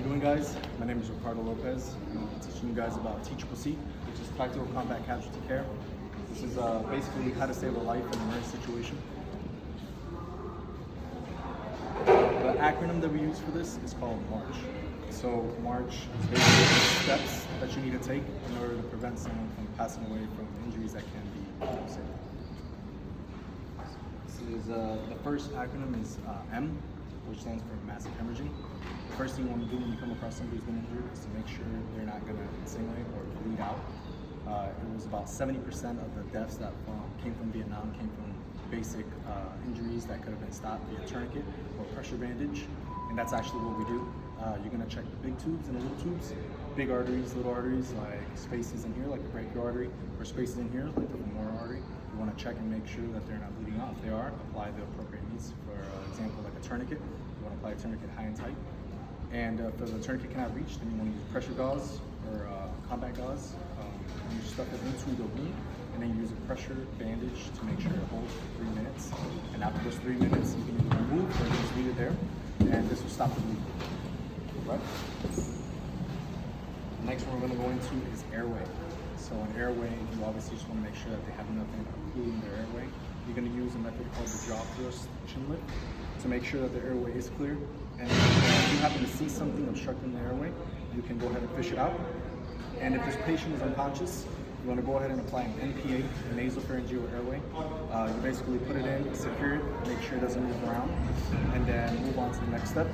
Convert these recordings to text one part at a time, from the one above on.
you doing, guys? My name is Ricardo Lopez. I'm teaching you guys about TCCC, which is Tactical Combat Casualty Care. This is basically how to save a life in an emergency situation. The acronym that we use for this is called MARCH. So MARCH is basically the steps that you need to take in order to prevent someone from passing away from injuries that can be saved. The first acronym is M, which stands for massive hemorrhaging. The first thing you want to do when you come across somebody who's been injured is to make sure they're not going to insinuate or bleed out. It was about 70% of the deaths that came from Vietnam came from basic injuries that could have been stopped via tourniquet or pressure bandage, and that's actually what we do. You're going to check the big tubes and the little tubes. Big arteries, little arteries, like spaces in here, like the brachial artery, or spaces in here, like the femoral artery. You want to check and make sure that they're not bleeding out. If they are, apply the appropriate needs. For example, like a tourniquet, you want to apply a tourniquet high and tight. And if the tourniquet cannot reach, then you want to use pressure gauze or combat gauze. You stuff it into the wound, and then you use a pressure bandage to make sure it holds for 3 minutes. And after those 3 minutes, you can either remove or just leave it there, and this will stop the bleeding. Right? The next one we're going to go into is airway. So in airway, you obviously just want to make sure that they have nothing occluding their airway. You're going to use a method called the jaw thrust chin lift to make sure that the airway is clear. And if you happen to see something obstructing the airway, you can go ahead and fish it out. And if this patient is unconscious, you want to go ahead and apply an NPA, a nasopharyngeal airway. You basically put it in, secure it, make sure it doesn't move around, and then move on to the next step,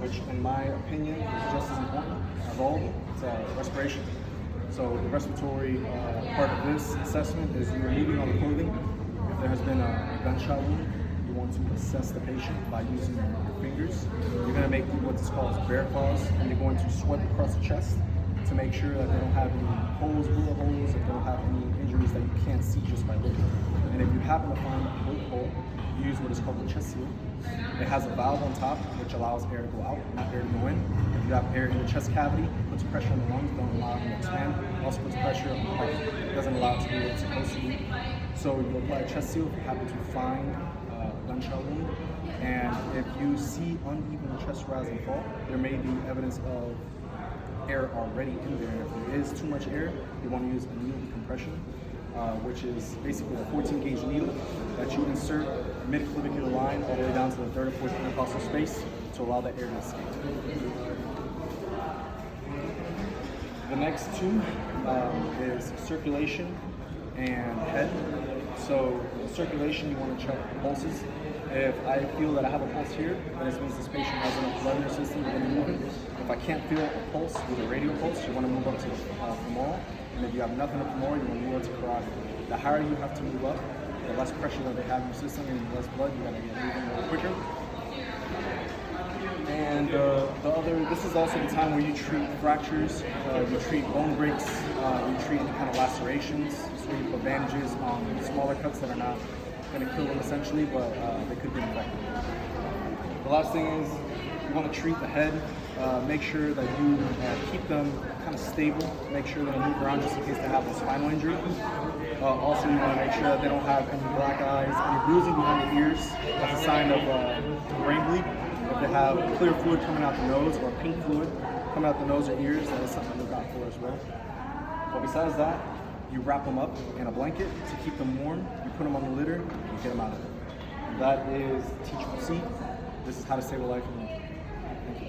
which in my opinion is just as important as all of them. It's respiration. So the respiratory part of this assessment is you removing all the clothing. If there has been a gunshot wound, you want to assess the patient by using your fingers. You're going to make what's called bear claws, and you're going to sweep across the chest to make sure that they don't have any holes, bullet holes, if they don't have any injuries that you can't see just by looking. And if you happen to find a bullet hole, you use what is called the chest seal. It has a valve on top which allows air to go out, not air to go in. If you have air in the chest cavity, it puts pressure on the lungs, don't allow them to expand. It also puts pressure on the heart. It doesn't allow it to do what it's supposed to do. So you apply a chest seal if you happen to find a gunshot wound. And if you see uneven chest rise and fall, there may be evidence of air already in there. If there is too much air, you want to use a needle decompression, which is basically a 14 gauge needle that you insert mid-clavicular line all the way down to the third or fourth intercostal space to allow the air to escape. The next two is circulation and head. So circulation, you want to check pulses. If I feel that I have a pulse here, then it means this patient has enough blood in their system to be moving. If I can't feel a pulse with a radial pulse, you want to move up to femoral. And if you have nothing of femoral, you want to move up to carotid. The higher you have to move up, the less pressure that they have in your system and the less blood, you got to get moving a little quicker. And this is also the time where you treat fractures, you treat bone breaks, you treat any kind of lacerations. So you put bandages on smaller cuts that are not going to kill them essentially, but they could be infected. The last thing is you want to treat the head. Make sure that you keep them kind of stable. Make sure they don't move around just in case they have a spinal injury. Also, you want to make sure that they don't have any black eyes, any bruising behind the ears. That's a sign of brain bleed. If they have clear fluid coming out the nose or pink fluid coming out the nose or ears, that is something to look out for as well. But besides that, you wrap them up in a blanket to keep them warm. You put them on the litter, and get them out of it. That is TCCC. This is how to save a life in life. Thank you.